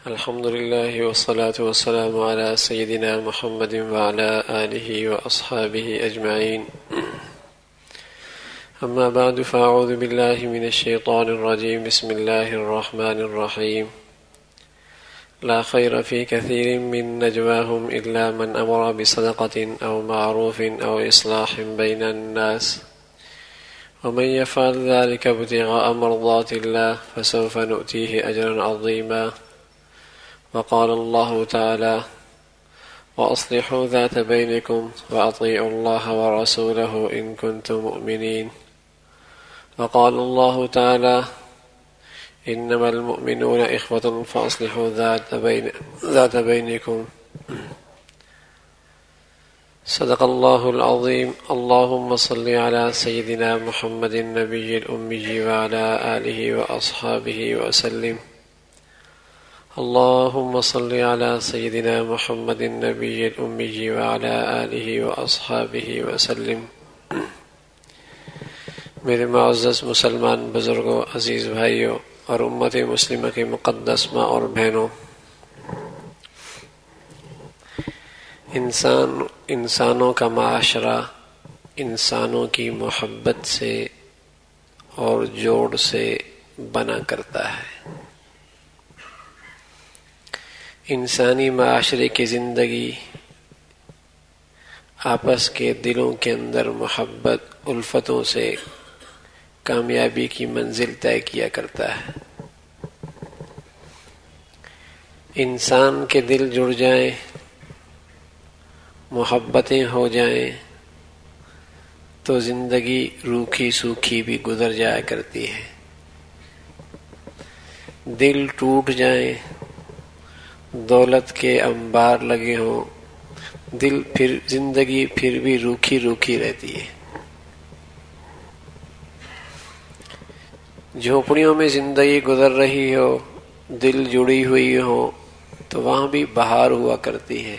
الحمد لله والصلاة والسلام على سيدنا محمد وعلى آله وأصحابه أجمعين. أما بعد فأعوذ بالله من الشيطان الرجيم. بسم الله الرحمن الرحيم. لا خير في كثير من نجواهم إلا من أمر بصدقة أو معروف أو إصلاح بين الناس ومن يفعل ذلك ابتغاء مرضات الله فسوف نؤتيه أجرا عظيما. وقال الله تعالى: وأصلحوا ذات بينكم وأطيعوا الله ورسوله إن كنتم مؤمنين. وقال الله تعالى: إنما المؤمنون إخوة فأصلحوا ذات بينكم. صدق الله العظيم. اللهم صل على سيدنا محمد النبي الأمي وعلى آله وأصحابه وسلم. اللهم صل على سيدنا محمد النبي الأمي وعلى آله وأصحابه وسلم. میرے معزز مسلمان بزرگوں، عزیز بھائیوں اور امت مسلمہ کے مقدس ماں اور بہنوں، انسانوں کا معاشرہ انسانوں کی محبت سے اور جوڑ سے بنا کرتا ہے۔ انسانی معاشرے کی زندگی آپس کے دلوں کے اندر محبت الفتوں سے کامیابی کی منزل طے کیا کرتا ہے۔ انسان کے دل جڑ جائیں، محبتیں ہو جائیں تو زندگی روکھی سوکھی بھی گزر جایا کرتی ہے۔ دل ٹوٹ جائیں، دولت کے انبار لگے ہوں، زندگی پھر بھی روکھی روکھی رہتی ہے۔ جھونپڑیوں میں زندگی گزر رہی ہو، دل جڑی ہوئی ہو تو وہاں بھی بہار ہوا کرتی ہے۔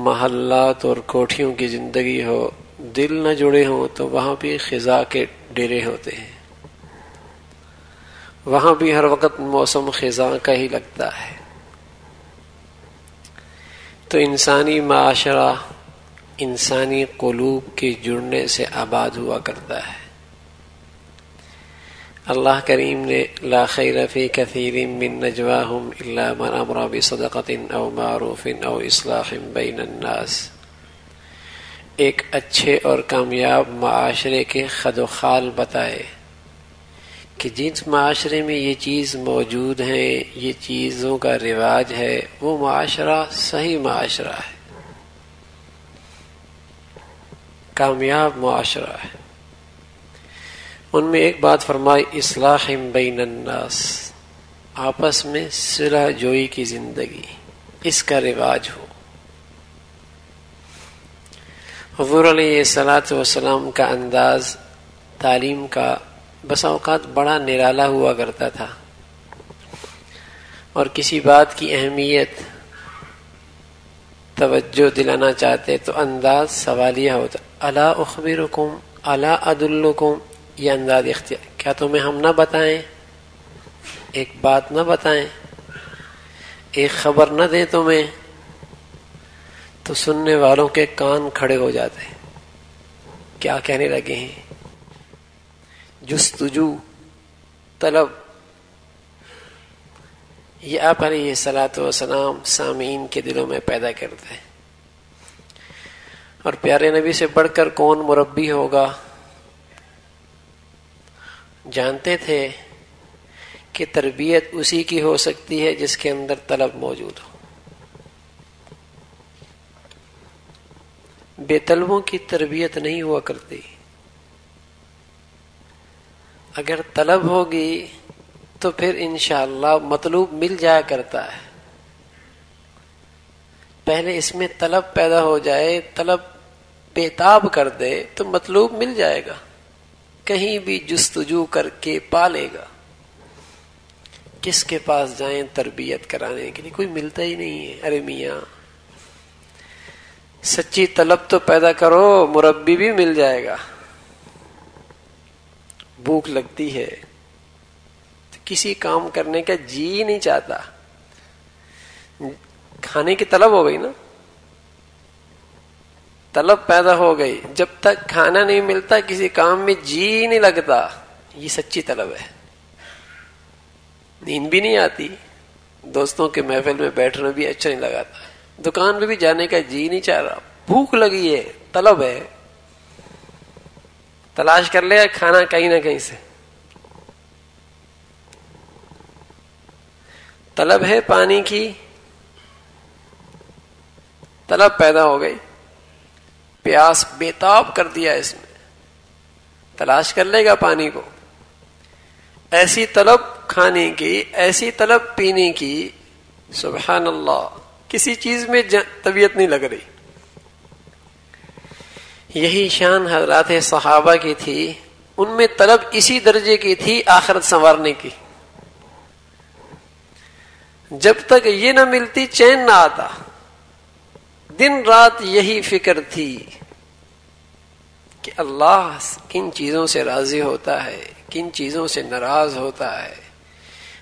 محلات اور کوٹھیوں کی زندگی ہو، دل نہ جڑے ہوں تو وہاں بھی خزاں کے ڈیرے ہوتے ہیں، وہاں بھی ہر وقت موسم خزاں کا ہی لگتا ہے۔ تو انسانی معاشرہ انسانی قلوب کے جڑنے سے آباد ہوا کرتا ہے۔ اللہ کریم نے لا خیر فی کثیر من نجواہم الا من امر بصدقۃ او معروف او اصلاح بین الناس، ایک اچھے اور کامیاب معاشرے کے خد و خال بتائے کہ جس معاشرے میں یہ چیز موجود ہے، یہ چیزوں کا رواج ہے، وہ معاشرہ صحیح معاشرہ ہے، کامیاب معاشرہ ہے۔ ان میں ایک بات فرمائی، اصلاح بین الناس، آپس میں صلح جوئی کی زندگی، اس کا رواج ہو۔ حضور علیہ الصلوۃ والسلام کا انداز تعلیم کا بسا اوقات بڑا نرالا ہوا کرتا تھا، اور کسی بات کی اہمیت توجہ دلانا چاہتے تو انداز سوالیہ ہوتا، الا اخبرکم الا ادلکم، یہ انداز اختیار، کیا تمہیں ہم نہ بتائیں، ایک بات نہ بتائیں، ایک خبر نہ دیں تمہیں، تو سننے والوں کے کان کھڑے ہو جاتے ہیں، کیا کہنے لگے ہیں، جستجو، طلب۔ یہ آپ علیہ الصلوۃ والسلام سامعین کے دلوں میں پیدا کرتے ہیں۔ اور پیارے نبی سے بڑھ کر کون مربی ہوگا؟ جانتے تھے کہ تربیت اسی کی ہو سکتی ہے جس کے اندر طلب موجود ہو۔ بے طلبوں کی تربیت نہیں ہوا کرتی۔ اگر طلب ہوگی تو پھر انشاءاللہ مطلوب مل جایا کرتا ہے۔ پہلے اس میں طلب پیدا ہو جائے، طلب بےتاب کر دے تو مطلوب مل جائے گا، کہیں بھی جستجو کر کے پالے گا۔ کس کے پاس جائیں تربیت کرانے کے لیے؟ کوئی ملتا ہی نہیں ہے۔ ارے میاں، سچی طلب تو پیدا کرو، مربی بھی مل جائے گا۔ بھوک لگتی ہے کسی کام کرنے کا جی نہیں چاہتا. کھانے کی طلب ہو گئی نا, طلب پیدا ہو گئی. جب تک کھانا نہیں ملتا کسی کام میں جی نہیں لگتا. یہ سچی طلب ہے. نیند بھی نہیں آتی, دوستوں کے محفل میں بیٹھنا بھی اچھا نہیں لگاتا, دکان پہ بھی جانے کا جی نہیں چاہ رہا, بھوک لگی ہے, طلب ہے, تلاش کر لے کھانا کہیں نہ کہیں سے. طلب ہے پانی کی, طلب پیدا ہو گئی, پیاس بےتاب کر دیا اس نے, تلاش کر لے گا پانی کو. ایسی طلب کھانے کی, ایسی طلب پینے کی, سبحان اللہ, کسی چیز میں طبیعت نہیں لگ رہی. یہی شان حضرات صحابہ کی تھی, ان میں طلب اسی درجے کی تھی آخرت سنوارنے کی. جب تک یہ نہ ملتی چین نہ آتا, دن رات یہی فکر تھی کہ اللہ کن چیزوں سے راضی ہوتا ہے, کن چیزوں سے ناراض ہوتا ہے.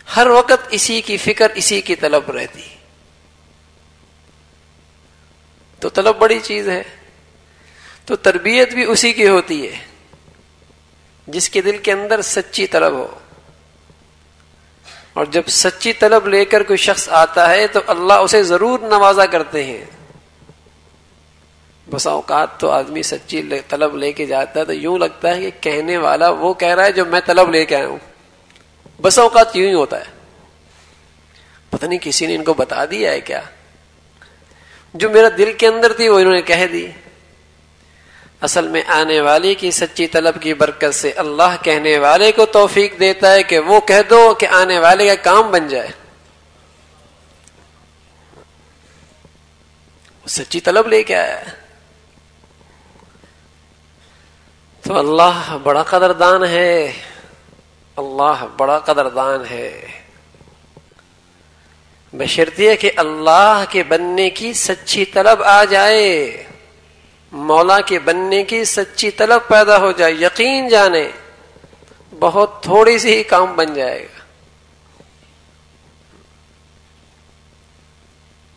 ہر وقت اسی کی فکر, اسی کی طلب رہتی. تو طلب بڑی چیز ہے. تو تربیت بھی اسی کی ہوتی ہے جس کے دل کے اندر سچی طلب ہو. اور جب سچی طلب لے کر کوئی شخص آتا ہے تو اللہ اسے ضرور نوازا کرتے ہیں. بسا اوقات تو آدمی سچی طلب لے کے جاتا ہے تو یوں لگتا ہے کہ کہنے والا وہ کہہ رہا ہے جو میں طلب لے کے آیا ہوں. بسا اوقات یوں ہی ہوتا ہے. پتہ نہیں کسی نے ان کو بتا دیا ہے کیا, جو میرا دل کے اندر تھی وہ انہوں نے کہہ دی. اصل میں آنے والے کی سچی طلب کی برکت سے اللہ کہنے والے کو توفیق دیتا ہے کہ وہ کہہ دو کہ آنے والے کا کام بن جائے. سچی طلب لے کے آیا ہے. تو اللہ بڑا قدردان ہے, اللہ بڑا قدردان ہے. بشرطیہ کہ اللہ کے بننے کی سچی طلب آ جائے, مولا کے بننے کی سچی طلب پیدا ہو جائے. یقین جانے بہت تھوڑی سی ہی کام بن جائے گا,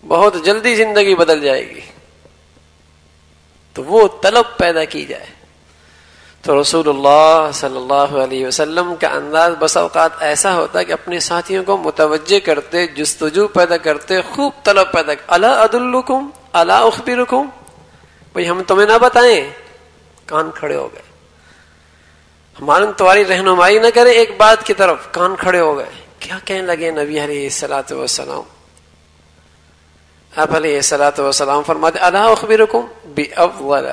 بہت جلدی زندگی بدل جائے گی. تو وہ طلب پیدا کی جائے. تو رسول اللہ صلی اللہ علیہ وسلم کا انداز بس اوقات ایسا ہوتا ہے کہ اپنے ساتھیوں کو متوجہ کرتے, جستجو پیدا کرتے, خوب طلب پیدا کرتے. الا ادلکم الا اخبرکم, بھئی ہم تمہیں نہ بتائیں. کان کھڑے ہو گئے. ہماری تمہاری رہنمائی نہ کرے ایک بات کی طرف, کان کھڑے ہو گئے. کیا کہنے لگے نبی علیہ الصلوۃ والسلام؟ آپ علیہ الصلوۃ والسلام فرماتے الا اخبرکم بافضل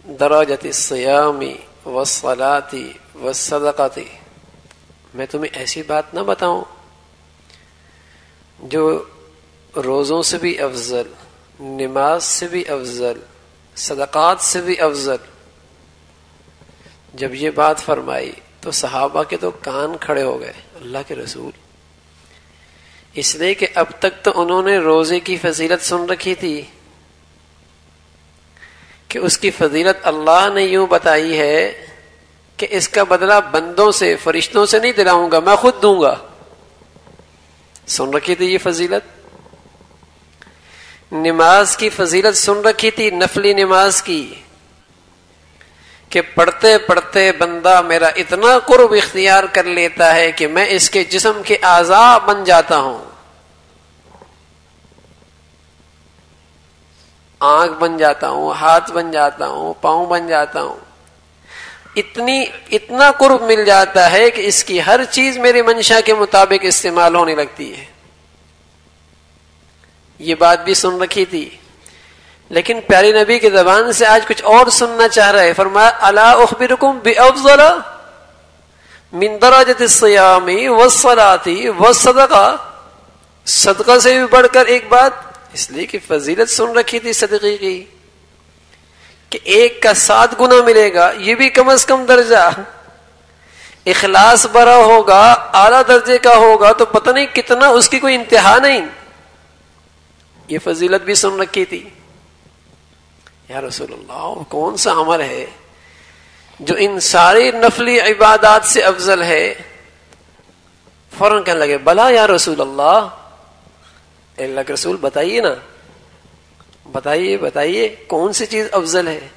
درجۃ الصیام والصلاۃ والصدقۃ, میں تمہیں ایسی بات نہ بتاؤں جو روزوں سے بھی افضل, نماز سے بھی افضل, صدقات سے بھی افضل. جب یہ بات فرمائی تو صحابہ کے تو کان کھڑے ہو گئے. اللہ کے رسول, اس لیے کہ اب تک تو انہوں نے روزے کی فضیلت سن رکھی تھی کہ اس کی فضیلت اللہ نے یوں بتائی ہے کہ اس کا بدلہ بندوں سے, فرشتوں سے نہیں دلاؤں گا, میں خود دوں گا. سن رکھی تھی یہ فضیلت. نماز کی فضیلت سن رکھی تھی, نفلی نماز کی, کہ پڑھتے پڑھتے بندہ میرا اتنا قرب اختیار کر لیتا ہے کہ میں اس کے جسم کے اعضاء بن جاتا ہوں. آنکھ بن جاتا ہوں, ہاتھ بن جاتا ہوں, پاؤں بن جاتا ہوں. اتنا قرب مل جاتا ہے کہ اس کی ہر چیز میرے منشا کے مطابق استعمال ہونے لگتی ہے. یہ بات بھی سن رکھی تھی, لیکن پیارے نبی کی زبان سے آج کچھ اور سننا چاہ رہے. فرمایا الا اخبرکم بافضل من درجۃ الصیام والصلاۃ والصدقہ, صدقہ سے بھی بڑھ کر ایک بات, اس لیے کہ فضیلت سن رکھی تھی صدقے کی کہ 1 کا 7 گنا ملے گا. یہ بھی کم از کم درجہ. اخلاص بھرا ہوگا, اعلیٰ درجے کا ہوگا تو پتہ نہیں کتنا, اس کی کوئی انتہا نہیں. یہ فضیلت بھی سن رکھی تھی. یا رسول اللہ, کون سا عمل ہے جو ان ساری نفلی عبادات سے افضل ہے؟ فوراً کہنے لگے بلا یا رسول اللہ، اللہ کے رسول بتائیے نا، بتائیے کون سی چیز افضل ہے؟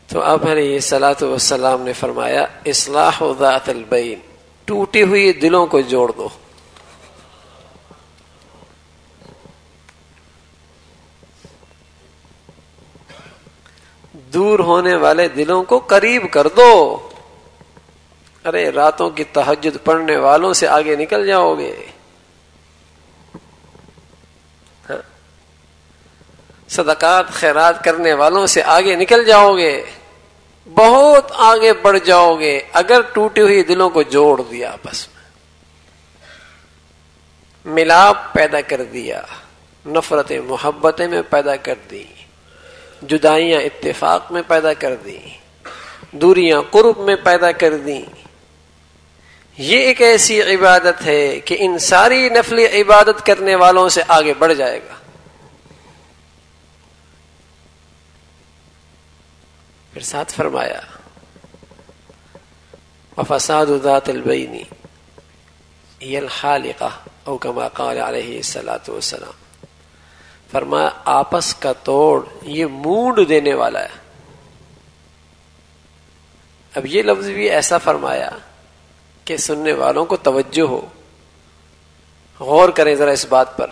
تو آپ علیہ الصلوۃ والسلام نے فرمایا اصلاح ذات البین، ٹوٹی ہوئی دلوں کو جوڑ دو. دور ہونے والے دلوں کو قریب کر دو. ارے راتوں کی تہجد پڑھنے والوں سے آگے نکل جاؤ گے، صدقات خیرات کرنے والوں سے آگے نکل جاؤ گے، بہت آگے بڑھ جاؤ گے اگر ٹوٹی ہوئی دلوں کو جوڑ دیا، آپس میں ملاپ پیدا کر دیا، نفرتیں محبتیں میں پیدا کر دی، جدائیاں اتفاق میں پیدا کر دی، دوریاں قرب میں پیدا کر دی. یہ ایک ایسی عبادت ہے کہ ان ساری نفلی عبادت کرنے والوں سے آگے بڑھ جائے گا. پھر ساتھ فرمایا وفساد ذات البین هی الحالقہ او کما قال علیہ الصلوۃ والسلام. فرمایا آپس کا توڑ یہ مونڈ دینے والا ہے. اب یہ لفظ بھی ایسا فرمایا کہ سننے والوں کو توجہ ہو، غور کریں ذرا اس بات پر.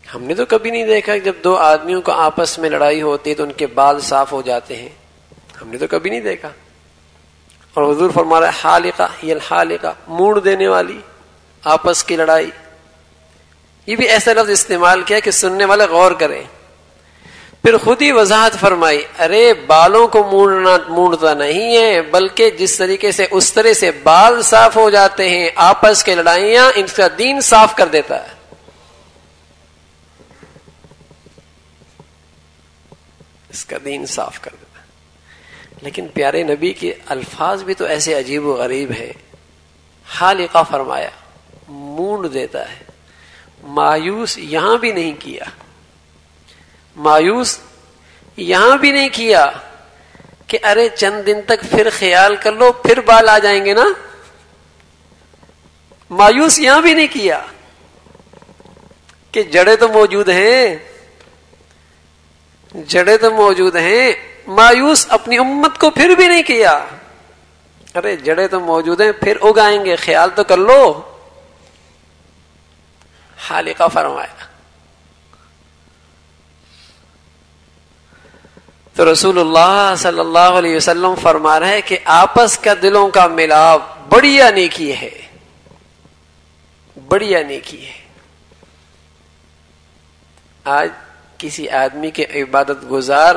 ہم نے تو کبھی نہیں دیکھا جب دو آدمیوں کو آپس میں لڑائی ہوتی ہے تو ان کے بال صاف ہو جاتے ہیں، ہم نے تو کبھی نہیں دیکھا. اور حضور فرما رہا ہے حالقہ یہ الحالقہ، مونڈ دینے والی آپس کی لڑائی. یہ بھی ایسا لفظ استعمال کیا کہ سننے والے غور کریں. پھر خود ہی وضاحت فرمائی ارے بالوں کو مونڈتا نہیں ہے، بلکہ جس طریقے سے اس طرح سے بال صاف ہو جاتے ہیں آپس کے لڑائیاں ان کا دین صاف کر دیتا ہے. اس کا دین صاف کر دیتا ہے. لیکن پیارے نبی کے الفاظ بھی تو ایسے عجیب و غریب ہیں. حالقہ فرمایا مونڈ دیتا ہے. مایوس یہاں بھی نہیں کیا، مایوس یہاں بھی نہیں کیا کہ ارے چند دن تک پھر خیال کر لو پھر بال آ جائیں گے نا. مایوس یہاں بھی نہیں کیا کہ جڑیں تو موجود ہیں، جڑیں تو موجود ہیں. مایوس اپنی امت کو پھر بھی نہیں کیا. ارے جڑیں تو موجود ہیں پھر اگائیں گے، خیال تو کر لو. حالقہ فرمایا. تو رسول اللہ صلی اللہ علیہ وسلم فرما رہے ہیں کہ آپس کا دلوں کا ملاپ بڑھیا نیکی ہے، بڑھیا نیکی ہے. آج کسی آدمی کے عبادت گزار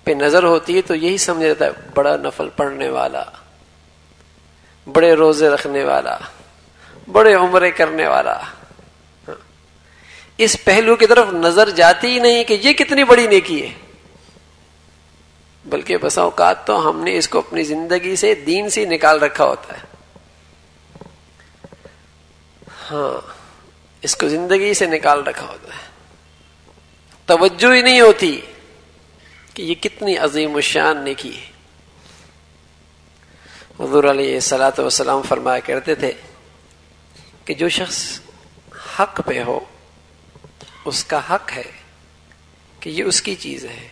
پہ نظر ہوتی ہے تو یہی سمجھ لیتا ہے بڑا نفل پڑھنے والا، بڑے روزے رکھنے والا، بڑے عمرے کرنے والا. اس پہلو کی طرف نظر جاتی ہی نہیں کہ یہ کتنی بڑی نیکی ہے، بلکہ بسا اوقات تو ہم نے اس کو اپنی زندگی سے دین سے نکال رکھا ہوتا ہے. ہاں اس کو زندگی سے نکال رکھا ہوتا ہے. توجہ ہی نہیں ہوتی کہ یہ کتنی عظیم الشان نیکی ہے. حضور علیہ الصلوۃ والسلام فرمایا کرتے تھے کہ جو شخص حق پہ ہو اس کا حق ہے کہ یہ اس کی چیز ہے،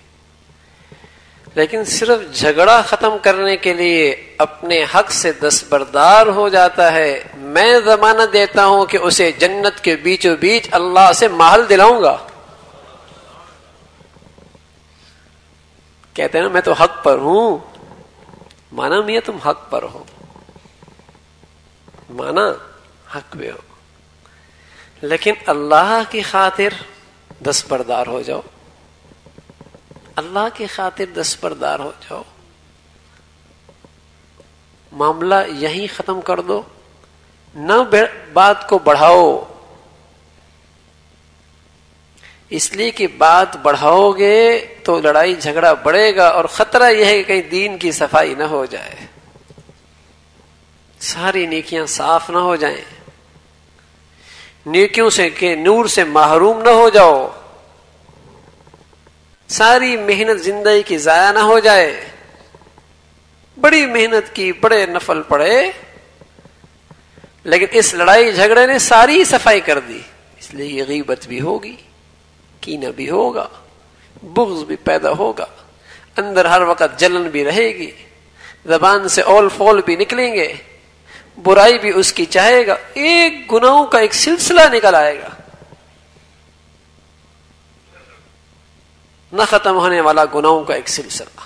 لیکن صرف جھگڑا ختم کرنے کے لیے اپنے حق سے دستبردار ہو جاتا ہے. میں ضمانت دیتا ہوں کہ اسے جنت کے بیچوں بیچ اللہ سے محل دلاؤں گا. کہتے ہیں نا میں تو حق پر ہوں. مانا میاں تم حق پر ہو، مانا حق پہ ہو، لیکن اللہ کی خاطر دستبردار ہو جاؤ، اللہ کی خاطر دستبردار ہو جاؤ. معاملہ یہیں ختم کر دو، نہ بات کو بڑھاؤ. اس لیے کہ بات بڑھاؤ گے تو لڑائی جھگڑا بڑھے گا اور خطرہ یہ ہے کہ کہیں دین کی صفائی نہ ہو جائے، ساری نیکیاں صاف نہ ہو جائیں، نیکیوں سے کہ نور سے محروم نہ ہو جاؤ، ساری محنت زندگی کی ضائع نہ ہو جائے. بڑی محنت کی، بڑے نفل پڑے، لیکن اس لڑائی جھگڑے نے ساری صفائی کر دی. اس لیے یہ غیبت بھی ہوگی، کینہ بھی ہوگا، بغض بھی پیدا ہوگا، اندر ہر وقت جلن بھی رہے گی، زبان سے اول فول بھی نکلیں گے، برائی بھی اس کی چاہے گا، ایک گناہوں کا ایک سلسلہ نکل آئے گا، نہ ختم ہونے والا گناہوں کا ایک سلسلہ.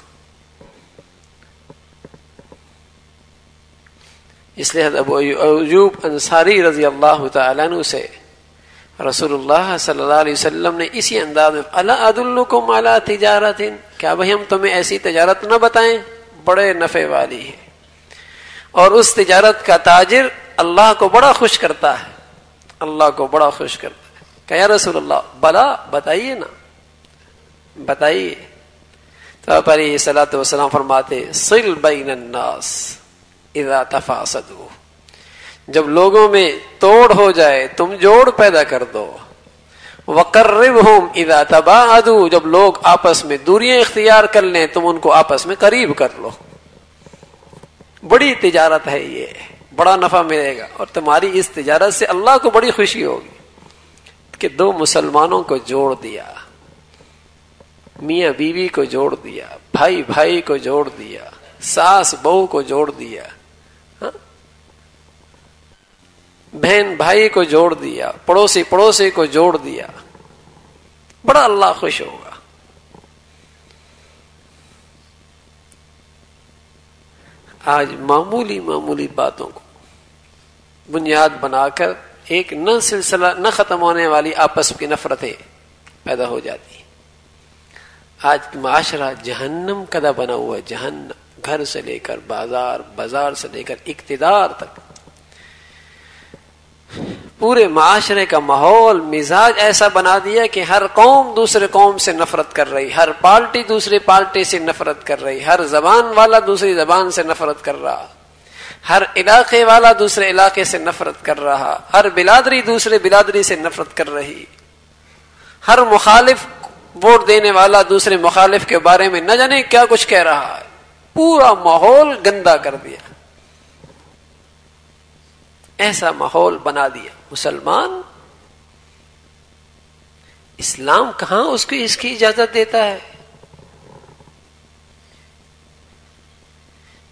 اس لیے ابو ایوب انصاری رضی اللہ تعالیٰ عنہ سے رسول اللہ صلی اللہ علیہ وسلم نے اسی انداز میں الا ادلکم علی تجارت، کیا بھئی ہم تمہیں ایسی تجارت نہ بتائیں بڑے نفع والی ہے، اور اس تجارت کا تاجر اللہ کو بڑا خوش کرتا ہے، اللہ کو بڑا خوش کرتا ہے. کہ یا رسول اللہ بلا، بتائیے نا، بتائیے. تو آپ علیہ الصلوۃ والسلام فرماتے صل بین الناس اذا تفاسدوا، جب لوگوں میں توڑ ہو جائے تم جوڑ پیدا کر دو. وقربہم اذا تباعدوا، جب لوگ آپس میں دوریاں اختیار کر لیں تم ان کو آپس میں قریب کر لو. بڑی تجارت ہے یہ، بڑا نفع ملے گا، اور تمہاری اس تجارت سے اللہ کو بڑی خوشی ہوگی کہ دو مسلمانوں کو جوڑ دیا، میاں بیوی کو جوڑ دیا، بھائی بھائی کو جوڑ دیا، ساس بہو کو جوڑ دیا، بہن بھائی کو جوڑ دیا، پڑوسی پڑوسی کو جوڑ دیا، بڑا اللہ خوش ہوگا. آج معمولی معمولی باتوں کو بنیاد بنا کر ایک نہ سلسلہ نہ ختم ہونے والی آپس کی نفرتیں پیدا ہو جاتی ہیں. آج معاشرہ جہنم کدا بنا ہوا ہے، جہنم، گھر سے لے کر بازار، بازار سے لے کر اقتدار تک. پورے معاشرے کا ماحول مزاج ایسا بنا دیا کہ ہر قوم دوسرے قوم سے نفرت کر رہی، ہر پارٹی دوسری پارٹی سے نفرت کر رہی، ہر زبان والا دوسری زبان سے نفرت کر رہا، ہر علاقے والا دوسرے علاقے سے نفرت کر رہا، ہر بلادری دوسرے بلادری سے نفرت کر رہی، ہر مخالف ووٹ دینے والا دوسرے مخالف کے بارے میں نہ جانے کیا کچھ کہہ رہا ہے. پورا ماحول گندا کر دیا، ایسا ماحول بنا دیا. مسلمان اسلام کہاں اس کی اجازت دیتا ہے؟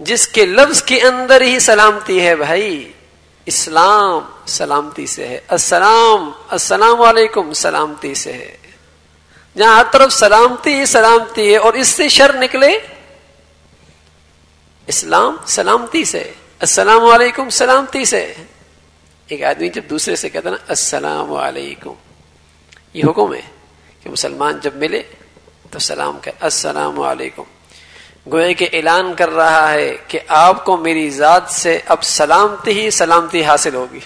جس کے لفظ کے اندر ہی سلامتی ہے بھائی، اسلام سلامتی سے ہے، السلام علیکم سلامتی سے ہے. جہاں ہر طرف سلامتی ہی سلامتی ہے اور اس سے شر نکلے، اسلام سلامتی سے، السلام علیکم سلامتی سے. ایک آدمی جب دوسرے سے کہتا نا السلام علیکم، یہ حکم ہے کہ مسلمان جب ملے تو سلام کہ السلام علیکم، گویا کہ اعلان کر رہا ہے کہ آپ کو میری ذات سے اب سلامتی ہی سلامتی حاصل ہوگی.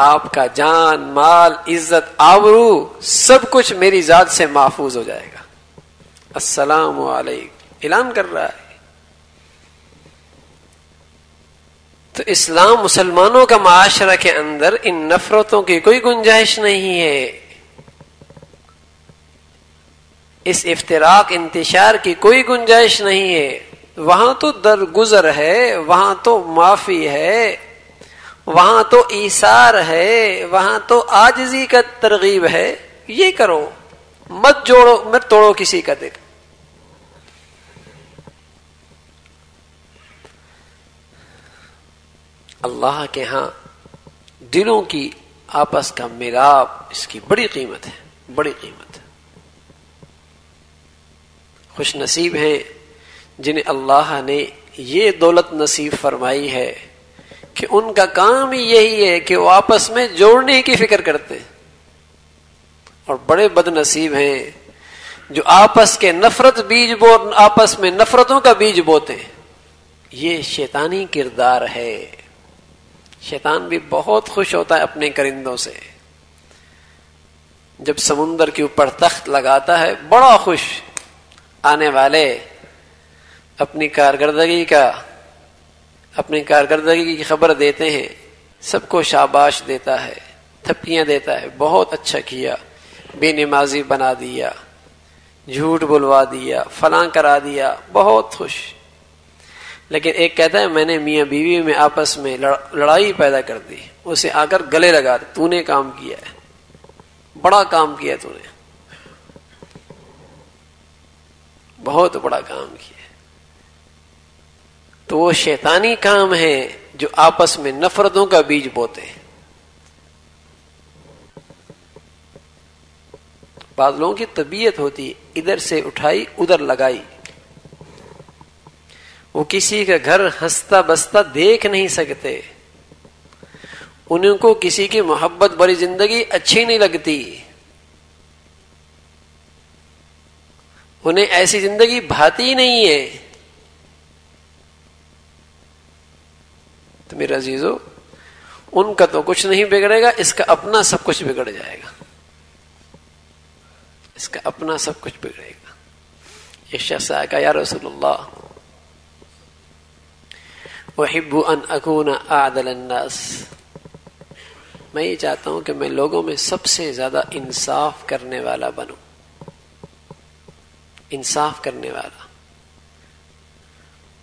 آپ کا جان مال عزت آبرو سب کچھ میری ذات سے محفوظ ہو جائے گا. السلام علیکم اعلان کر رہا ہے. تو اسلام مسلمانوں کا معاشرہ کے اندر ان نفرتوں کی کوئی گنجائش نہیں ہے، اس افتراق انتشار کی کوئی گنجائش نہیں ہے. وہاں تو درگزر ہے، وہاں تو معافی ہے، وہاں تو ایثار ہے، وہاں تو عاجزی کا ترغیب ہے. یہ کرو، مت جوڑو، مت توڑو کسی کا دل. اللہ کے ہاں دلوں کی آپس کا ملاپ، اس کی بڑی قیمت ہے، بڑی قیمت ہے. خوش نصیب ہیں جنہیں اللہ نے یہ دولت نصیب فرمائی ہے کہ ان کا کام ہی یہی ہے کہ وہ آپس میں جوڑنے کی فکر کرتے ہیں. اور بڑے بد نصیب ہیں جو آپس کے آپس میں نفرتوں کا بیج بوتے ہیں. یہ شیطانی کردار ہے. شیطان بھی بہت خوش ہوتا ہے اپنے کرندوں سے. جب سمندر کے اوپر تخت لگاتا ہے بڑا خوش، آنے والے اپنی کارکردگی کی خبر دیتے ہیں، سب کو شاباش دیتا ہے، تھپیاں دیتا ہے، بہت اچھا کیا، بے نمازی بنا دیا، جھوٹ بلوا دیا، فلاں کرا دیا، بہت خوش. لیکن ایک کہتا ہے میں نے میاں بیوی میں آپس میں لڑائی پیدا کر دی، اسے آ کر گلے لگا دے، تو نے کام کیا ہے، بڑا کام کیا تو نے، بہت بڑا کام کیا. تو وہ شیطانی کام ہے جو آپس میں نفرتوں کا بیج بوتے ہیں. بعض لوگوں کی طبیعت ہوتی ہے ادھر سے اٹھائی ادھر لگائی. وہ کسی کا گھر ہنستا بستا دیکھ نہیں سکتے، ان کو کسی کی محبت بھری زندگی اچھی نہیں لگتی، انہیں ایسی زندگی بھاتی نہیں ہے. تو میرے عزیزو، ان کا تو کچھ نہیں بگڑے گا، اس کا اپنا سب کچھ بگڑ جائے گا، اس کا اپنا سب کچھ بگڑے گا. ایک شخص آیا کہا یا رسول اللہ احب ان اکون اعدل الناس، میں یہ چاہتا ہوں کہ میں لوگوں میں سب سے زیادہ انصاف کرنے والا بنوں. انصاف کرنے والا،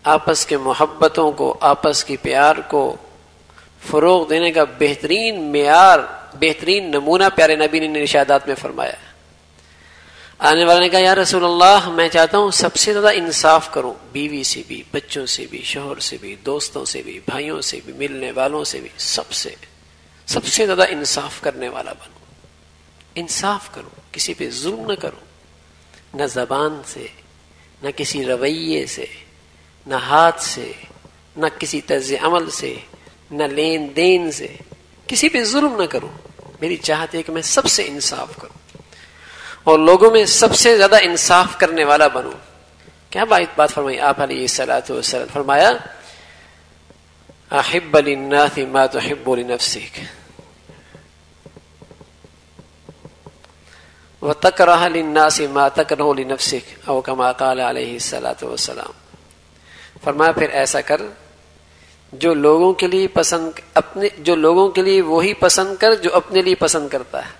آپس کے محبتوں کو، آپس کی پیار کو فروغ دینے کا بہترین معیار، بہترین نمونہ پیارے نبی نے ارشادات میں فرمایا. آنے والے نے کہا یا رسول اللہ میں چاہتا ہوں سب سے زیادہ انصاف کروں، بیوی سے بھی، بچوں سے بھی، شوہر سے بھی، دوستوں سے بھی، بھائیوں سے بھی، ملنے والوں سے بھی، سب سے زیادہ انصاف کرنے والا بنوں. انصاف کروں، کسی پہ ظلم نہ کروں، نہ زبان سے، نہ کسی رویے سے، نہ ہاتھ سے، نہ کسی طرز عمل سے، نہ لین دین سے، کسی پہ ظلم نہ کروں. میری چاہت ہے کہ میں سب سے انصاف کروں اور لوگوں میں سب سے زیادہ انصاف کرنے والا بنوں. کیا بات فرمائی آپ علیہ الصلوۃ والسلام؟ فرمایا احب للناس ما تحب لنفسك وتكره للناس ما تكره لنفسك او كما قال علیہ الصلوۃ والسلام. فرمایا پھر ایسا کر جو لوگوں کے لیے جو لوگوں کے لیے وہی پسند کر جو اپنے لیے پسند کرتا ہے.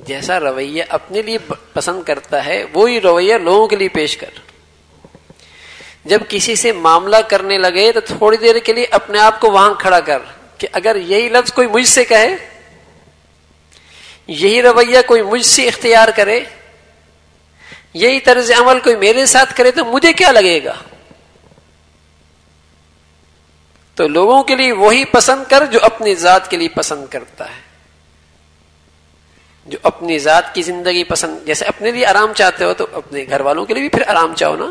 جیسا رویہ اپنے لیے پسند کرتا ہے وہی رویہ لوگوں کے لیے پیش کر. جب کسی سے معاملہ کرنے لگے تو تھوڑی دیر کے لیے اپنے آپ کو وہاں کھڑا کر کہ اگر یہی لفظ کوئی مجھ سے کہے، یہی رویہ کوئی مجھ سے اختیار کرے، یہی طرز عمل کوئی میرے ساتھ کرے تو مجھے کیا لگے گا. تو لوگوں کے لیے وہی پسند کر جو اپنی ذات کے لیے پسند کرتا ہے، جو اپنی ذات کی زندگی پسند. جیسے اپنے لیے آرام چاہتے ہو تو اپنے گھر والوں کے لیے بھی پھر آرام چاہو نا.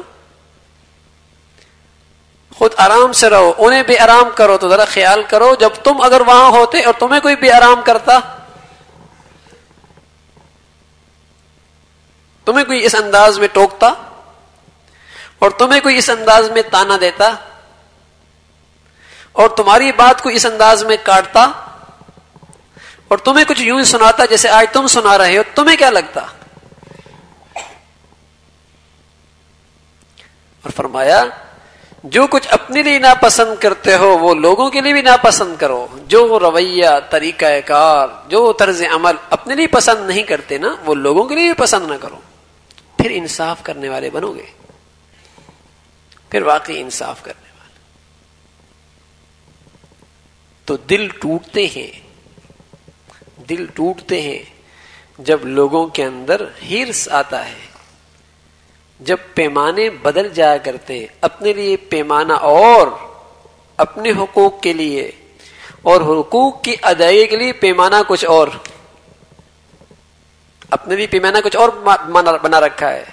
خود آرام سے رہو، انہیں بھی آرام کرو. تو ذرا خیال کرو جب تم اگر وہاں ہوتے اور تمہیں کوئی بھی آرام کرتا، تمہیں کوئی اس انداز میں ٹوکتا اور تمہیں کوئی اس انداز میں تانا دیتا اور تمہاری بات کو اس انداز میں کاٹتا اور تمہیں کچھ یوں ہی سناتا جیسے آج تم سنا رہے ہو، تمہیں کیا لگتا؟ اور فرمایا جو کچھ اپنے لیے ناپسند کرتے ہو وہ لوگوں کے لیے بھی ناپسند کرو. جو رویہ، طریقہ کار، جو طرز عمل اپنے لیے پسند نہیں کرتے نا وہ لوگوں کے لیے بھی پسند نہ کرو. پھر انصاف کرنے والے بنو گے، پھر واقعی انصاف کرنے والے. تو دل ٹوٹتے ہیں جب لوگوں کے اندر ہرس آتا ہے، جب پیمانے بدل جایا کرتے ہیں. اپنے لیے پیمانہ اور اپنے حقوق کے لیے اور حقوق کی ادائیگی کے لیے پیمانہ کچھ اور، اپنے لیے پیمانہ کچھ اور بنا رکھا ہے،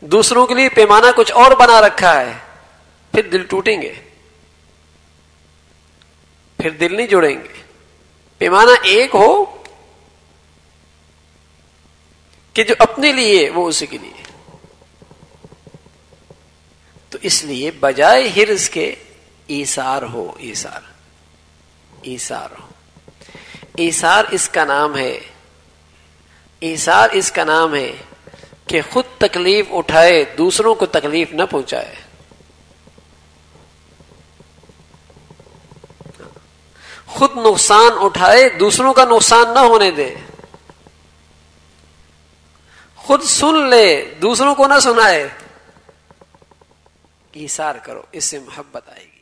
دوسروں کے لیے پیمانہ کچھ اور بنا رکھا ہے. پھر دل ٹوٹیں گے، پھر دل نہیں جڑیں گے. پیمانہ ایک ہو کہ جو اپنے لیے وہ اسی کے لیے. تو اس لیے بجائے ہرس کے ایثار ہو. ایثار اس کا نام ہے، ایثار اس کا نام ہے کہ خود تکلیف اٹھائے دوسروں کو تکلیف نہ پہنچائے. خود نقصان اٹھائے دوسروں کا نقصان نہ ہونے دے. خود سن لے دوسروں کو نہ سنائے. ایثار کرو، اس سے محبت آئے گی.